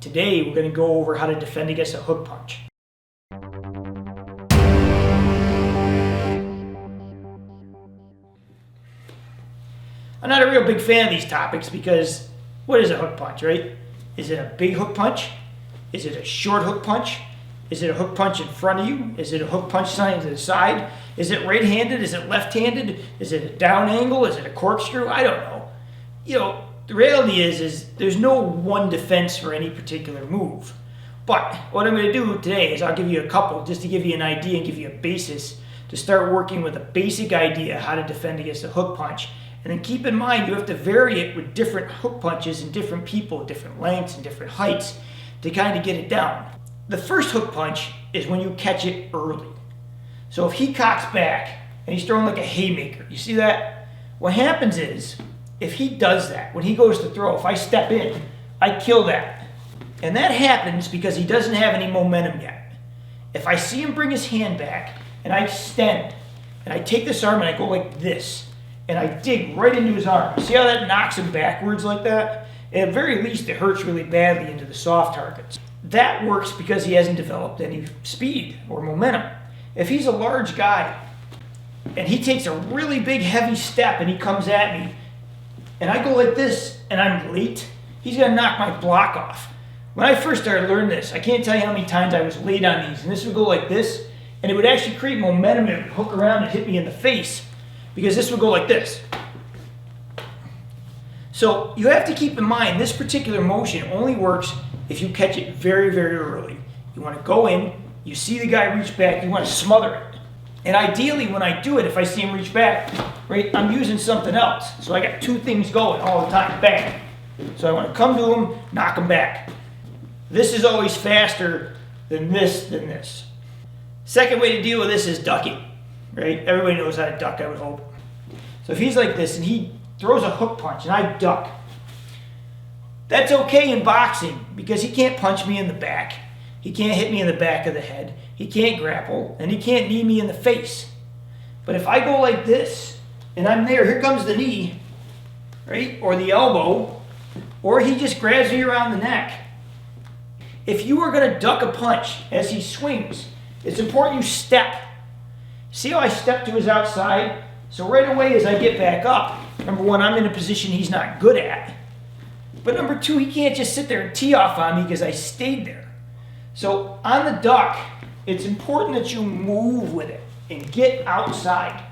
Today we're going to go over how to defend against a hook punch. I'm not a real big fan of these topics because what is a hook punch, right? Is it a big hook punch? Is it a short hook punch? Is it a hook punch in front of you? Is it a hook punch sign to the side? Is it right-handed? Is it left-handed? Is it a down angle? Is it a corkscrew? I don't know. The reality is there's no one defense for any particular move. But what I'm going to do today is I'll give you a couple just to give you an idea and give you a basis to start working with a basic idea how to defend against a hook punch. And then keep in mind you have to vary it with different hook punches and different people, different lengths and different heights to kind of get it down. The first hook punch is when you catch it early. So if he cocks back and he's throwing like a haymaker, you see that? What happens is, if he does that, when he goes to throw, if I step in, I kill that. And that happens because he doesn't have any momentum yet. If I see him bring his hand back and I extend and I take this arm and I go like this and I dig right into his arm, see how that knocks him backwards like that? At the very least, it hurts really badly into the soft targets. That works because he hasn't developed any speed or momentum. If he's a large guy and he takes a really big heavy step and he comes at me and I go like this and I'm late, he's gonna knock my block off. When I first started learning this, I can't tell you how many times I was late on these, and this would go like this and it would actually create momentum and it would hook around and hit me in the face because this would go like this. So you have to keep in mind this particular motion only works if you catch it very, very early. You want to go in, you see the guy reach back, you want to smother it. And ideally when I do it, if I see him reach back, right, I'm using something else. So I got two things going all the time, bang. So I want to come to him, knock him back. This is always faster than this. Second way to deal with this is ducking, right? Everybody knows how to duck, I would hope. So if he's like this and he throws a hook punch and I duck, that's okay in boxing because he can't punch me in the back. He can't hit me in the back of the head. He can't grapple, and he can't knee me in the face. But if I go like this, and I'm there, here comes the knee, right, or the elbow, or he just grabs me around the neck. If you are going to duck a punch as he swings, it's important you step. See how I step to his outside? So right away as I get back up, number one, I'm in a position he's not good at. But number two, he can't just sit there and tee off on me because I stayed there. So on the duck, it's important that you move with it and get outside.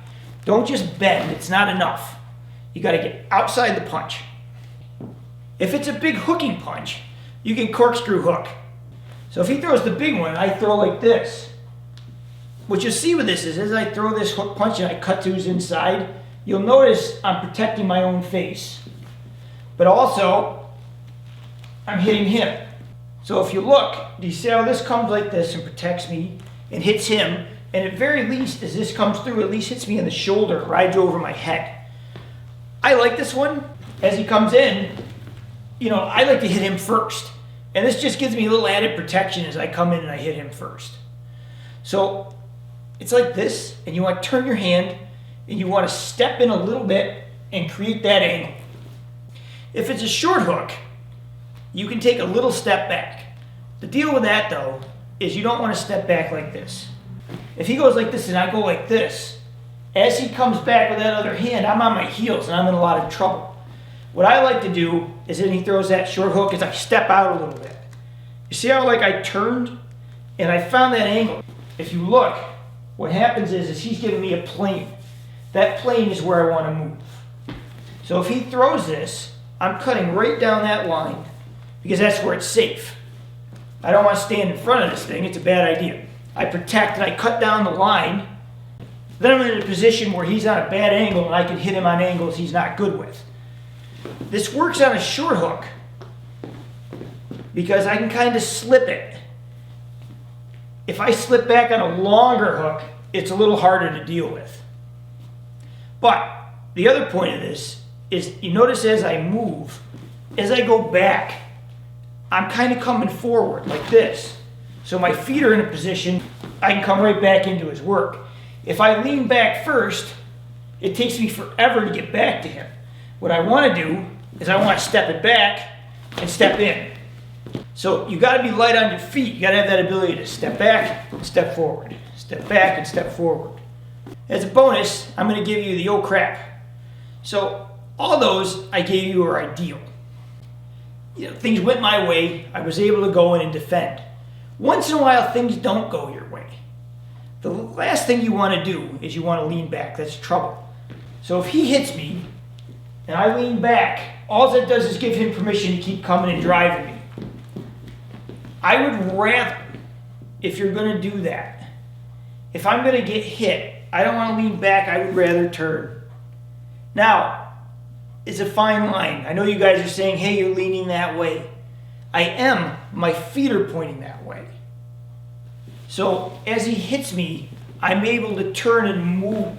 Don't just bend, it's not enough. You got to get outside the punch. If it's a big hooking punch, you can corkscrew hook. So if he throws the big one, I throw like this. What you'll see with this is as I throw this hook punch and I cut to his inside, you'll notice I'm protecting my own face. But also, I'm hitting him. So if you look, do you see how this comes like this and protects me and hits him? And at very least, as this comes through, at least hits me in the shoulder, rides over my head. I like this one. As he comes in, I like to hit him first. And this just gives me a little added protection as I come in and I hit him first. So it's like this, and you want to turn your hand and you want to step in a little bit and create that angle. If it's a short hook, you can take a little step back. The deal with that though is you don't want to step back like this. If he goes like this and I go like this, as he comes back with that other hand, I'm on my heels and I'm in a lot of trouble. What I like to do is when he throws that short hook is I step out a little bit. You see how I turned and I found that angle. If you look, what happens is he's giving me a plane. That plane is where I want to move. So if he throws this, I'm cutting right down that line because that's where it's safe. I don't want to stand in front of this thing. It's a bad idea. I protect and I cut down the line. Then I'm in a position where he's on a bad angle and I can hit him on angles he's not good with. This works on a short hook because I can kind of slip it. If I slip back on a longer hook, it's a little harder to deal with. But the other point of this is you notice as I move, as I go back, I'm kind of coming forward like this. So my feet are in a position I can come right back into his work. If I lean back first, it takes me forever to get back to him. What I want to do is I want to step it back and step in. So you got to be light on your feet. You got to have that ability to step back, step forward, step back, and step forward. As a bonus, I'm going to give you the oh crap. So all those I gave you are ideal. Things went my way. I was able to go in and defend. Once in a while, things don't go your way. The last thing you want to do is you want to lean back. That's trouble. So if he hits me and I lean back, all that does is give him permission to keep coming and driving me. I would rather, if you're going to do that, if I'm going to get hit, I don't want to lean back. I would rather turn. Now, it's a fine line. I know you guys are saying, hey, you're leaning that way. I am. My feet are pointing that way. So as he hits me, I'm able to turn and move.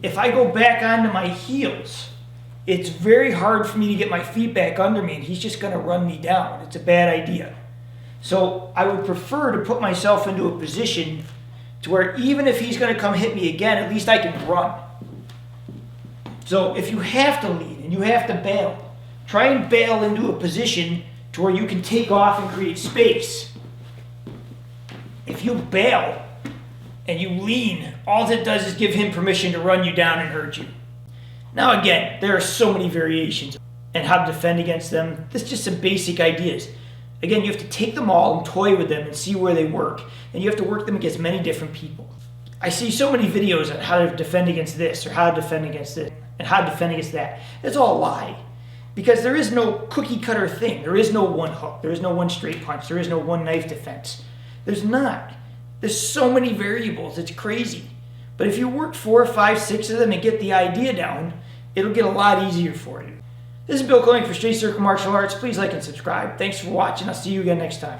If I go back onto my heels, it's very hard for me to get my feet back under me, and he's just going to run me down. It's a bad idea. So I would prefer to put myself into a position to where even if he's going to come hit me again, at least I can run. So if you have to lean and you have to bail, try and bail into a position to where you can take off and create space. If you bail and you lean, all it does is give him permission to run you down and hurt you. Now again, there are so many variations and how to defend against them. This is just some basic ideas. Again, you have to take them all and toy with them and see where they work. And you have to work them against many different people. I see so many videos on how to defend against this or how to defend against this and how to defend against that. It's all a lie. Because there is no cookie cutter thing. There is no one hook. There is no one straight punch. There is no one knife defense. There's not. There's so many variables. It's crazy. But if you work 4, 5, 6 of them and get the idea down, it'll get a lot easier for you. This is Bill Koenig for Straight Circle Martial Arts. Please like and subscribe. Thanks for watching. I'll see you again next time.